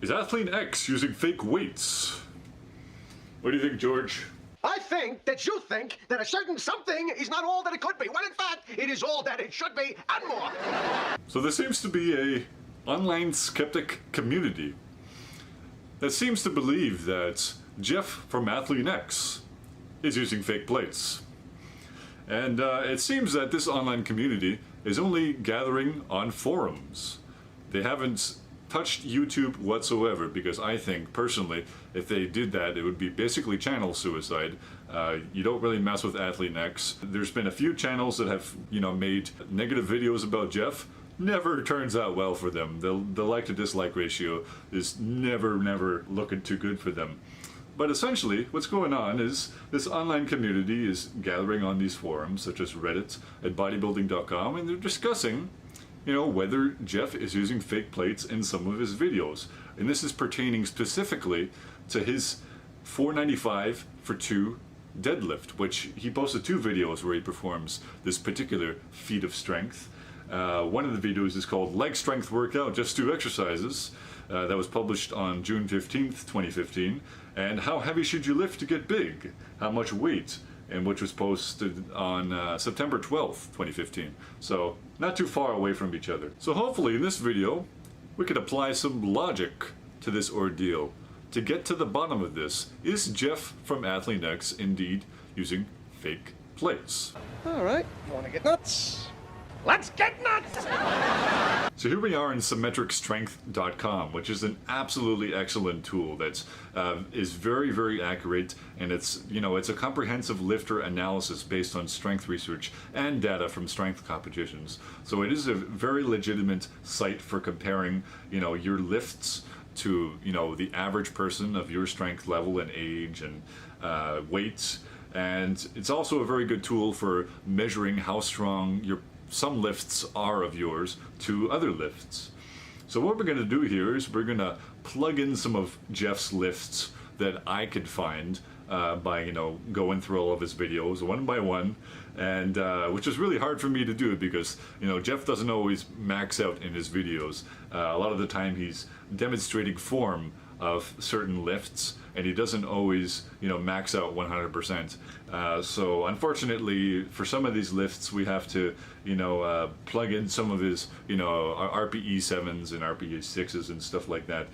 Is Athlean-X using fake weights? What do you think, George? I think that you think that a certain something is not all that it could be, when in fact, it is all that it should be and more. So there seems to be a online skeptic community that seems to believe that Jeff from Athlean-X is using fake plates. And it seems that this online community is only gathering on forums. They haven't touched YouTube whatsoever, because I think personally if they did that it would be basically channel suicide. You don't really mess with Athlean-X. There's been a few channels that have made negative videos about Jeff. Never turns out well for them. The like to dislike ratio is never looking too good for them. But essentially what's going on is this online community is gathering on these forums such as Reddit and bodybuilding.com, and they're discussing whether Jeff is using fake plates in some of his videos. And this is pertaining specifically to his 495 for 2 deadlift, which he posted 2 videos where he performs this particular feat of strength. One of the videos is called Leg Strength Workout, Just 2 Exercises. That was published on June 15th, 2015. And How Heavy Should You Lift to Get Big? How Much Weight? And which was posted on September 12th, 2015. So not too far away from each other. So hopefully in this video we could apply some logic to this ordeal to get to the bottom of this. Is Jeff from Athlean-X indeed using fake plates? Alright, you wanna get nuts? Let's get nuts! So here we are in symmetricstrength.com, which is an absolutely excellent tool that is very accurate, and it's it's a comprehensive lifter analysis based on strength research and data from strength competitions. So it is a very legitimate site for comparing your lifts to the average person of your strength level and age and weight, and it's also a very good tool for measuring how strong some lifts are of yours to other lifts. So what we're going to do here is we're going to plug in some of Jeff's lifts that I could find by going through all of his videos one by one, and which is really hard for me to do because Jeff doesn't always max out in his videos. A lot of the time he's demonstrating form of certain lifts, and he doesn't always max out 100%. So unfortunately for some of these lifts we have to plug in some of his RPE 7s and RPE 6s and stuff like that,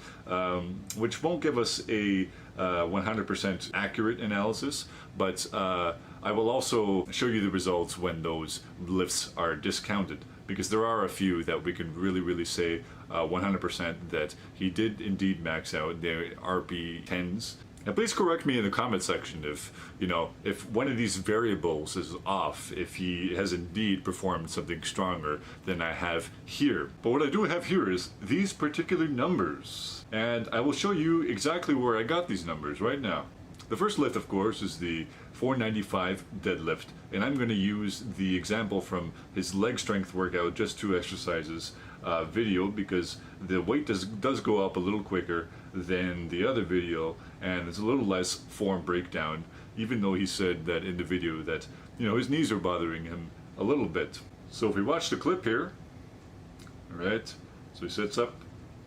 which won't give us a 100% accurate analysis, but I will also show you the results when those lifts are discounted, because there are a few that we can really say 100% that he did indeed max out their RP 10s. Now please correct me in the comment section if if one of these variables is off, if he has indeed performed something stronger than I have here. But what I do have here is these particular numbers, and I will show you exactly where I got these numbers right now. The first lift, of course, is the 495 deadlift, and I'm going to use the example from his leg strength workout, just 2 exercises video, because the weight does go up a little quicker than the other video, and it's a little less form breakdown, even though he said that in the video that his knees are bothering him a little bit. So if we watch the clip here, alright, so he sits up,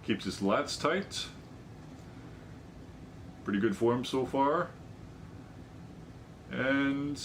keeps his lats tight. Pretty good form so far, and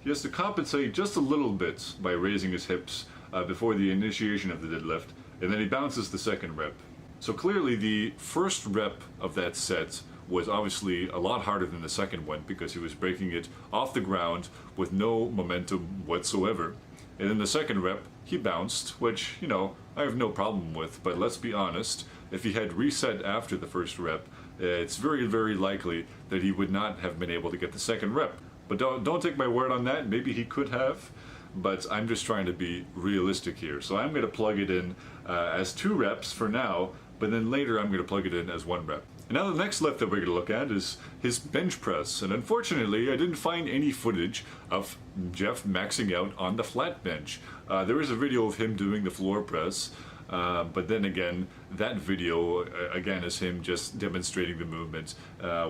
he has to compensate just a little bit by raising his hips before the initiation of the deadlift, and then he bounces the second rep. So clearly the first rep of that set was obviously a lot harder than the second one, because he was breaking it off the ground with no momentum whatsoever. And then the second rep he bounced, which I have no problem with, but let's be honest, if he had reset after the first rep, it's very likely that he would not have been able to get the second rep. But don't take my word on that. Maybe he could have, but I'm just trying to be realistic here. So I'm going to plug it in as 2 reps for now, but then later I'm going to plug it in as 1 rep. And now the next lift that we're going to look at is his bench press, and unfortunately I didn't find any footage of Jeff maxing out on the flat bench. There is a video of him doing the floor press, but then again, that video again is him just demonstrating the movement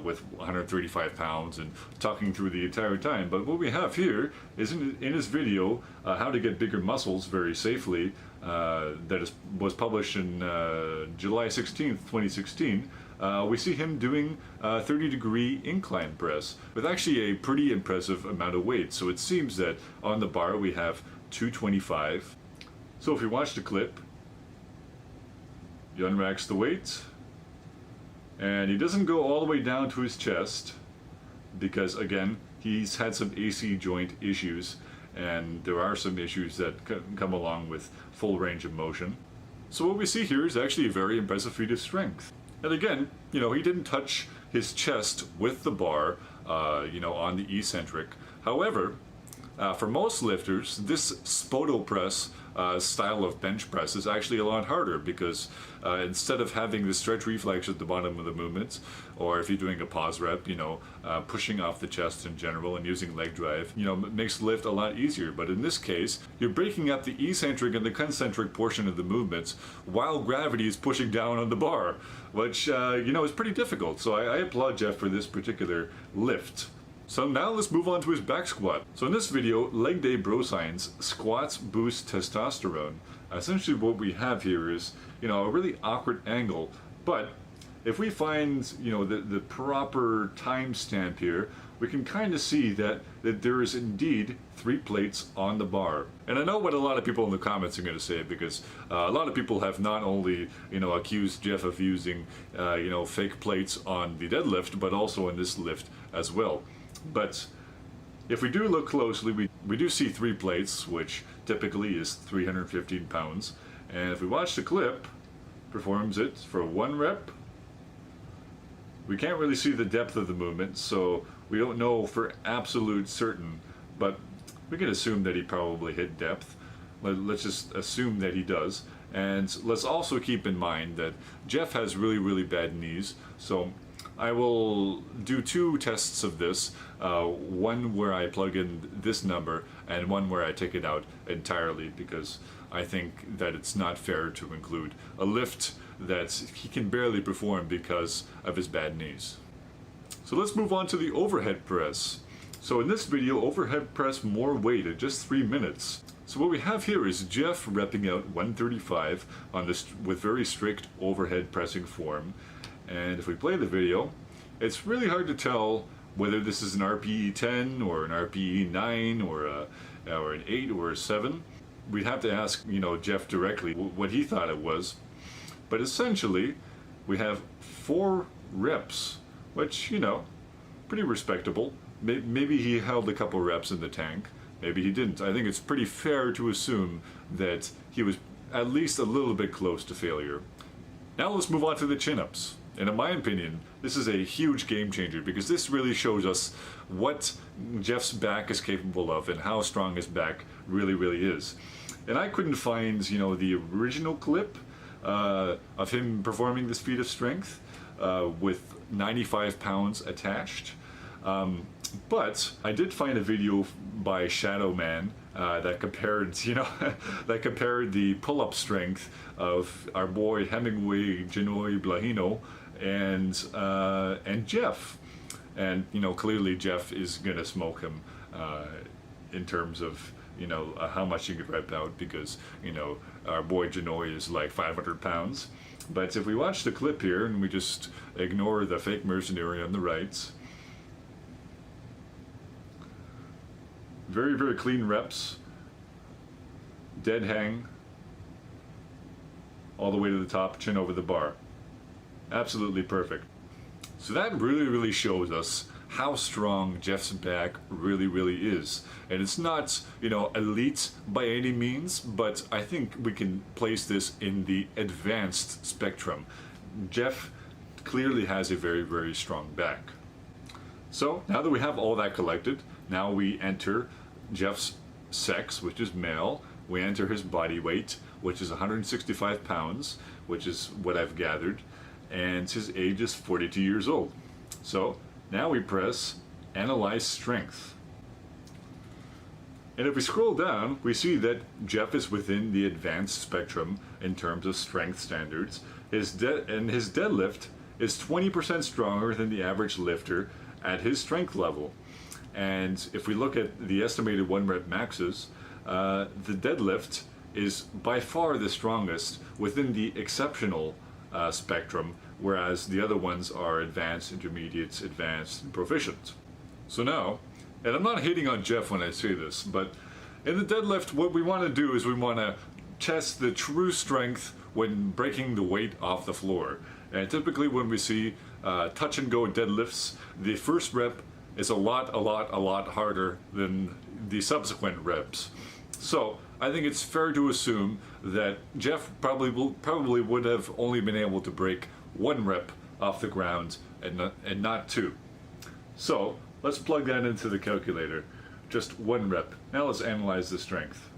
with 135 pounds and talking through the entire time. But what we have here is in his video, how to get bigger muscles very safely, was published in July 16th, 2016, we see him doing 30-degree incline press with actually a pretty impressive amount of weight. So it seems that on the bar we have 225. So if you watch the clip, he unracks the weight, and he doesn't go all the way down to his chest because, again, he's had some AC joint issues, and there are some issues that come along with full range of motion. So what we see here is actually a very impressive feat of strength. And again, you know, he didn't touch his chest with the bar, you know, on the eccentric. However, for most lifters, this spoto press style of bench press is actually a lot harder because instead of having the stretch reflex at the bottom of the movements, or if you're doing a pause rep, you know, pushing off the chest in general and using leg drive, you know, makes the lift a lot easier. But in this case, you're breaking up the eccentric and the concentric portion of the movements while gravity is pushing down on the bar, which, you know, is pretty difficult. So I applaud Jeff for this particular lift. So now let's move on to his back squat. So in this video, Leg Day Bro Science, squats boost testosterone. Essentially what we have here is, you know, a really awkward angle, but if we find, you know, the proper timestamp here, we can kind of see that there is indeed 3 plates on the bar. And I know what a lot of people in the comments are going to say, because a lot of people have not only, you know, accused Jeff of using, you know, fake plates on the deadlift, but also in this lift as well. But if we do look closely, we do see 3 plates, which typically is 315 pounds. And if we watch the clip, performs it for 1 rep. We can't really see the depth of the movement, so we don't know for absolute certain, but we can assume that he probably hit depth. Let's just assume that he does. And let's also keep in mind that Jeff has really, really bad knees, so I will do 2 tests of this, one where I plug in this number and one where I take it out entirely, because I think that it's not fair to include a lift that he can barely perform because of his bad knees. So let's move on to the overhead press. So in this video, overhead press more weight at just 3 minutes. So what we have here is Jeff repping out 135 on this with very strict overhead pressing form. And if we play the video, it's really hard to tell whether this is an RPE 10 or an RPE 9 or an 8 or a 7. We'd have to ask, you know, Jeff directly what he thought it was. But essentially, we have 4 reps, which, you know, pretty respectable. Maybe he held a couple reps in the tank. Maybe he didn't. I think it's pretty fair to assume that he was at least a little bit close to failure. Now let's move on to the chin-ups. And in my opinion, this is a huge game changer, because this really shows us what Jeff's back is capable of and how strong his back really, really is. And I couldn't find, you know, the original clip of him performing this feat of strength with 95 pounds attached. But I did find a video by Shadow Man that compared, you know, that compared the pull-up strength of our boy Hemingway Genoy Blahino and Jeff. And, you know, clearly Jeff is gonna smoke him in terms of, you know, how much he could rep out, because, you know, our boy Genoy is like 500 pounds. But if we watch the clip here and we just ignore the fake mercenary on the right, very, very clean reps, dead hang, all the way to the top, chin over the bar. Absolutely perfect. So that really, really shows us how strong Jeff's back really, really is. And it's not, you know, elite by any means, but I think we can place this in the advanced spectrum. Jeff clearly has a very, very strong back. So now that we have all that collected, now we enter Jeff's sex, which is male. We enter his body weight, which is 165 pounds, which is what I've gathered, and his age is 42 years old. So now we press Analyze Strength. And if we scroll down, we see that Jeff is within the advanced spectrum in terms of strength standards. His deadlift is 20% stronger than the average lifter at his strength level. And if we look at the estimated 1 rep maxes, the deadlift is by far the strongest within the exceptional spectrum, whereas the other ones are advanced, intermediate, advanced, and proficient. So now, and I'm not hating on Jeff when I say this, but in the deadlift, what we want to do is we want to test the true strength when breaking the weight off the floor. And typically when we see touch and go deadlifts, the first rep is a lot harder than the subsequent reps. So I think it's fair to assume that Jeff probably would have only been able to break one rep off the ground and not two. So let's plug that into the calculator. Just one rep. Now let's analyze the strength.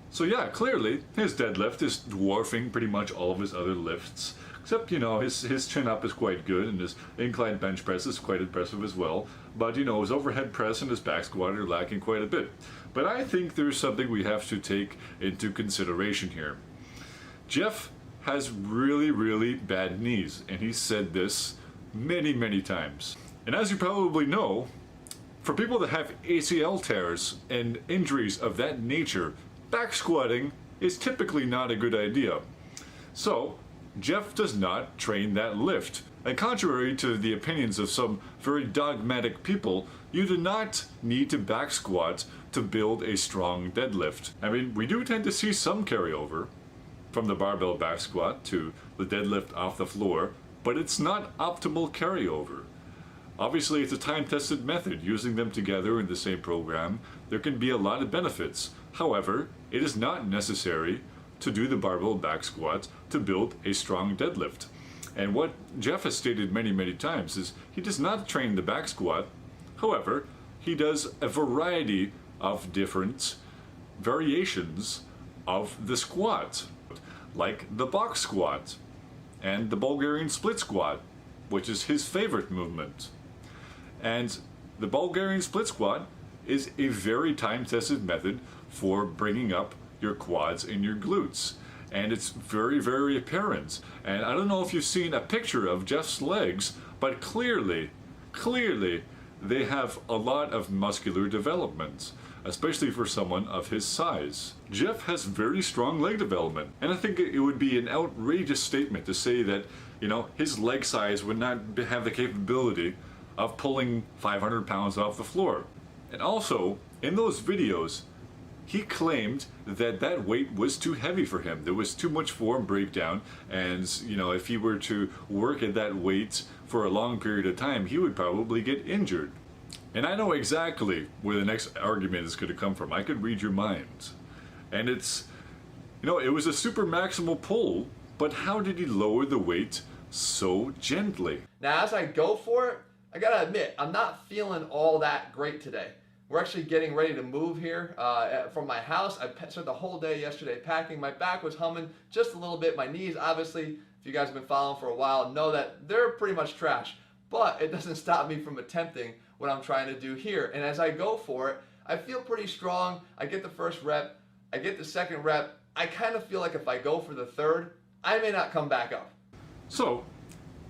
So yeah, clearly his deadlift is dwarfing pretty much all of his other lifts, except, you know, his chin up is quite good and his incline bench press is quite impressive as well, but, you know, his overhead press and his back squat are lacking quite a bit. But I think there's something we have to take into consideration here. Jeff has really bad knees, and he's said this many times. And as you probably know, for people that have ACL tears and injuries of that nature, back squatting is typically not a good idea. So, Jeff does not train that lift. And contrary to the opinions of some very dogmatic people, you do not need to back squat to build a strong deadlift. I mean, we do tend to see some carryover from the barbell back squat to the deadlift off the floor, but it's not optimal carryover. Obviously, it's a time-tested method. Using them together in the same program, there can be a lot of benefits. However, it is not necessary to do the barbell back squat to build a strong deadlift. And what Jeff has stated many times is he does not train the back squat. However, he does a variety of different variations of the squat, like the box squat and the Bulgarian split squat, which is his favorite movement. And the Bulgarian split squat is a very time-tested method for bringing up your quads and your glutes. And it's very apparent. And I don't know if you've seen a picture of Jeff's legs, but clearly, they have a lot of muscular development, especially for someone of his size. Jeff has very strong leg development, and I think it would be an outrageous statement to say that, you know, his leg size would not have the capability of pulling 500 pounds off the floor. And also, in those videos, he claimed that that weight was too heavy for him. There was too much form breakdown, and, you know, if he were to work at that weight for a long period of time, he would probably get injured. And I know exactly where the next argument is going to come from. I could read your mind. And it's, you know, it was a super maximal pull, but how did he lower the weight so gently? Now, as I go for it, I gotta admit, I'm not feeling all that great today. We're actually getting ready to move here from my house. I spent the whole day yesterday packing. My back was humming just a little bit. My knees, obviously, if you guys have been following for a while, know that they're pretty much trash. But it doesn't stop me from attempting what I'm trying to do here. And as I go for it, I feel pretty strong. I get the first rep. I get the second rep. I kind of feel like if I go for the third, I may not come back up. So,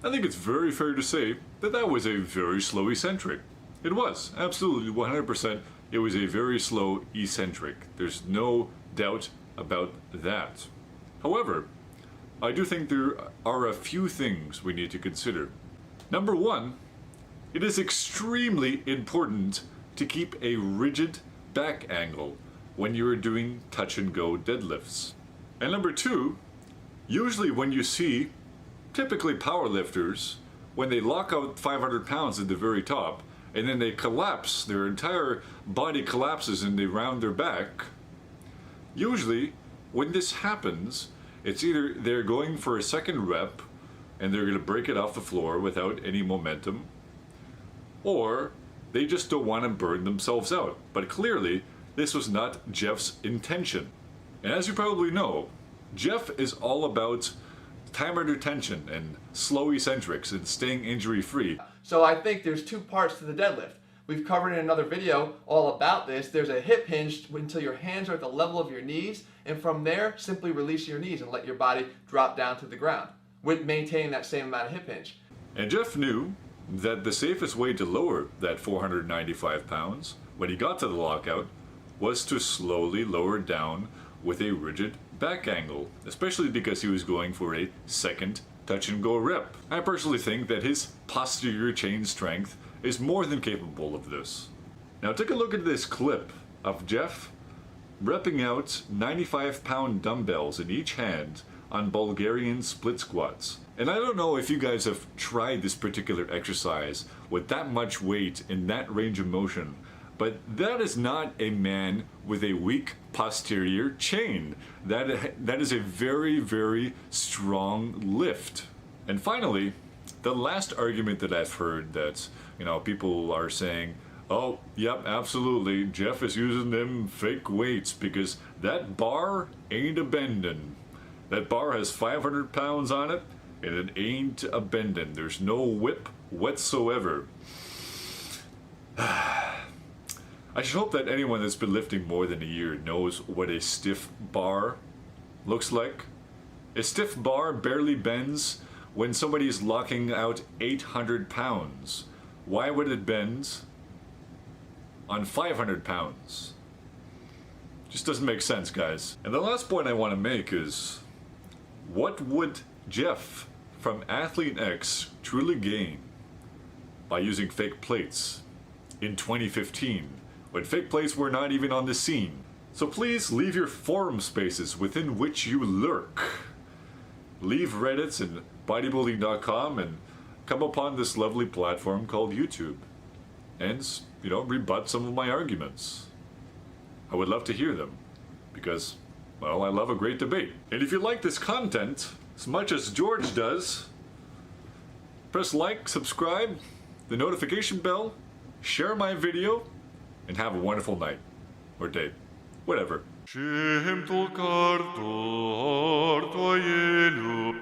I think it's very fair to say that that was a very slow eccentric. It was, absolutely, 100%. It was a very slow eccentric. There's no doubt about that. However, I do think there are a few things we need to consider. Number one, it is extremely important to keep a rigid back angle when you are doing touch and go deadlifts. And number two, usually when you see typically powerlifters, when they lock out 500 pounds at the very top, and then they collapse, their entire body collapses and they round their back, usually when this happens, it's either they're going for a second rep and they're going to break it off the floor without any momentum, or they just don't want to burn themselves out. But clearly, this was not Jeff's intention. And as you probably know, Jeff is all about time under tension and slow eccentrics and staying injury free. So I think there's two parts to the deadlift. We've covered in another video all about this. There's a hip hinge until your hands are at the level of your knees, and from there, simply release your knees and let your body drop down to the ground with maintaining that same amount of hip hinge. And Jeff knew that the safest way to lower that 495 pounds when he got to the lockout was to slowly lower down with a rigid back angle, especially because he was going for a second touch and go rep. I personally think that his posterior chain strength is more than capable of this. Now take a look at this clip of Jeff repping out 95-pound dumbbells in each hand on Bulgarian split squats. And I don't know if you guys have tried this particular exercise with that much weight in that range of motion, but that is not a man with a weak posterior chain. That is a very, very strong lift. And finally, the last argument that I've heard that, people are saying, oh, yep, absolutely, Jeff is using them fake weights because that bar ain't a bendin'. That bar has 500 pounds on it, and it ain't a bendin'. There's no whip whatsoever. I should hope that anyone that's been lifting more than a year knows what a stiff bar looks like. A stiff bar barely bends when somebody is locking out 800 pounds. Why would it bend on 500 pounds? Just doesn't make sense, guys. And the last point I want to make is, what would Jeff from Athlean-X truly gain by using fake plates in 2015, when fake plates were not even on the scene? So please leave your forum spaces within which you lurk. Leave Reddits and bodybuilding.com and come upon this lovely platform called YouTube and, rebut some of my arguments. I would love to hear them because, well, I love a great debate. And if you like this content as much as George does, press like, subscribe, the notification bell, share my video, and have a wonderful night or day, whatever. Чим толкар твоє люб,